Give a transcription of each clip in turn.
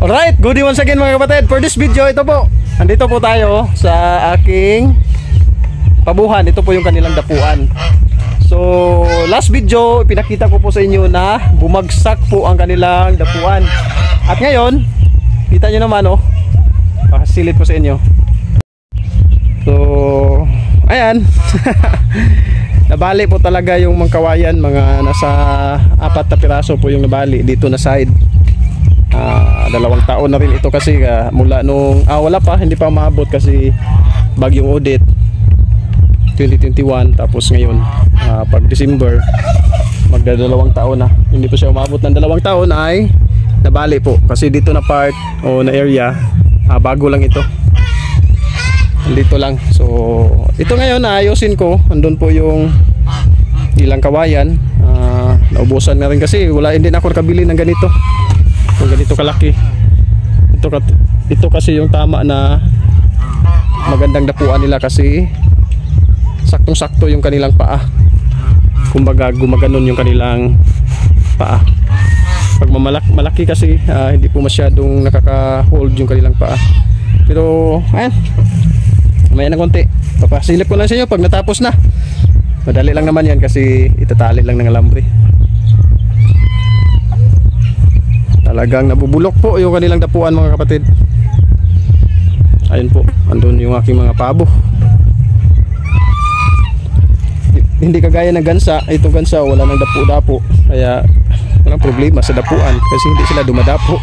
Alright, good day once again mga kapatid. For this video, ito po, andito po tayo sa aking pabuhan. Ito po yung kanilang dapuan. So, last video, pinakita ko po sa inyo na bumagsak po ang kanilang dapuan. At ngayon, kita nyo naman oh, pakasilit po sa inyo. So, ayan. Nabali po talaga yung mga kawayan. Mga nasa 4 na piraso po yung nabali dito na side. 2 taon na rin ito kasi mula nung wala pa, hindi pa maabot kasi bagyong Odette 2021. Tapos ngayon pag December magda 2 taon na, hindi pa siya umabot ng 2 taon ay nabali po kasi dito na part o na area bago lang ito, dito lang. So ito ngayon ayusin ko. Andun po yung ilang kawayan, naubusan na rin kasi hindi na ako nakabili ng ganito. Kung ganito kalaki, ito kasi yung tama na magandang dapuan nila kasi saktong sakto yung kanilang paa. Kumbaga gumaganon yung kanilang paa. Pag malaki kasi hindi po masyadong nakaka-hold yung kanilang paa. Pero ayan, may na konti. Papasilip ko lang sa inyo pag natapos na. Madali lang naman yan kasi itatali lang ng alambre. Talagang nabubulok po yung kanilang dapuan mga kapatid. Ayun po, andun yung aking mga pabo. Hindi kagaya ng gansa. Itong gansa wala nang dapo-dapo, kaya walang problema sa dapuan kasi hindi sila dumadapo.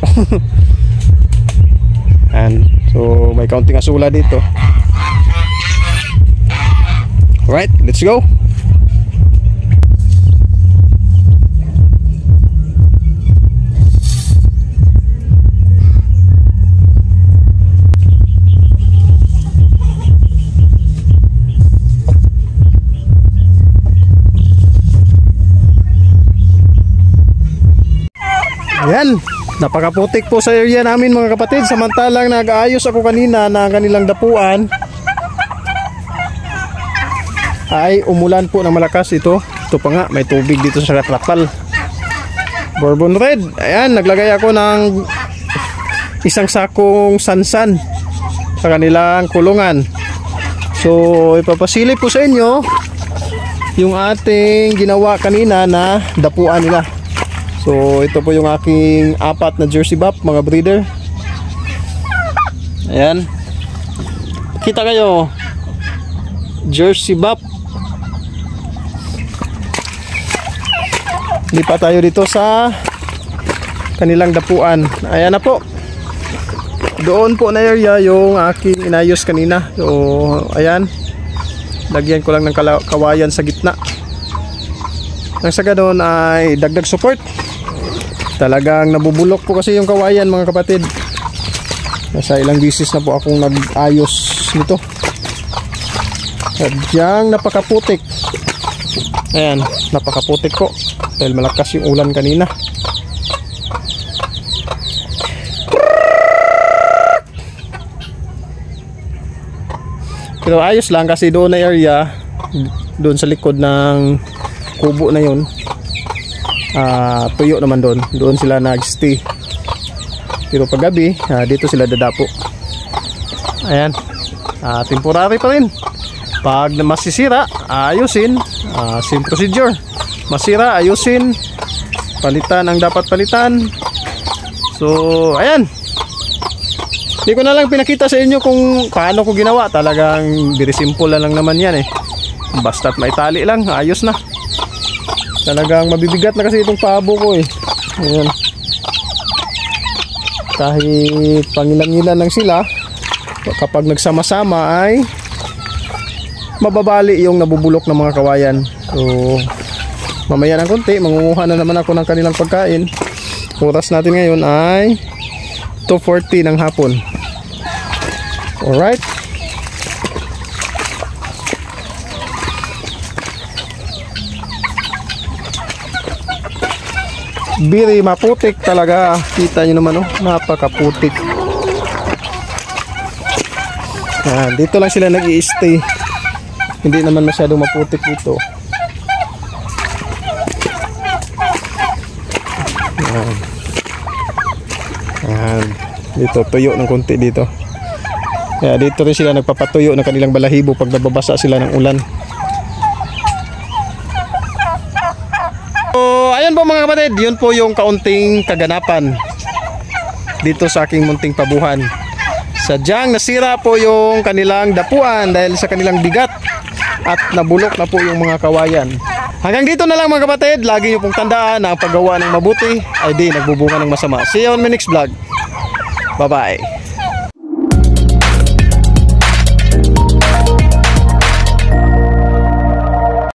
And so may kaunting asula dito. Alright, let's go. Ayan, napakaputik po sa area namin mga kapatid. Samantalang nag-aayos ako kanina ng kanilang dapuan ay umulan po ng malakas ito. Ito pa nga, may tubig dito sa trapal. Bourbon Red. Ayan, naglagay ako ng 1 sakong sansan sa kanilang kulungan. So ipapasilip po sa inyo yung ating ginawa kanina na dapuan nila. So ito po yung aking 4 na Jersey Buff mga breeder. Ayan, kita kayo, Jersey Buff. Lipat tayo dito sa kanilang dapuan. Ayan na po, doon po na area yung aking inayos kanina. So ayan, lagyan ko lang ng kawayan sa gitna. Nang sa ganoon ay dagdag support. Talagang nabubulok po kasi yung kawayan mga kapatid. Nasa ilang bisis na po akong nag-ayos nito. Sadyang napakaputik. Ayan, napakaputik po dahil malakas yung ulan kanina. Pero ayos lang kasi doon na area, doon sa likod ng kubo na yun, tuyo naman doon sila nag-stay. Pero pag gabi dito sila dadapo. Ayan, temporary pa rin. Pag masisira, ayusin, same procedure. Masira, ayusin, palitan ang dapat palitan. So ayan, hindi ko na lang pinakita sa inyo kung paano ko ginawa. Talagang very simple lang naman yan eh. Basta't may tali lang, ayos na. Talagang mabibigat na kasi itong pabo ko eh. Ayan. Kahit pangilan-ngilan lang sila, kapag nagsama-sama ay mababali yung nabubulok ng mga kawayan. So mamaya ng konti, mangunguha na naman ako ng kanilang pagkain. Oras natin ngayon ay 2:40 ng hapon. Alright, biri maputik talaga. Kita nyo naman oh, napakaputik. Dito lang sila nag-i-stay. Hindi naman masyadong maputik dito. Dito, tuyo ng konti dito. Kaya dito rin sila nagpapatuyo ng kanilang balahibo pag nababasa sila ng ulan. So, ayun po mga kapatid, yun po yung kaunting kaganapan dito sa aking munting pabuhan. Sadyang nasira po yung kanilang dapuan dahil sa kanilang bigat at nabulok na po yung mga kawayan. Hanggang dito na lang mga kapatid, lagi nyo pong tandaan na ang paggawa ng mabuti ay di nagbubunga ng masama. See you on my next vlog. Bye bye.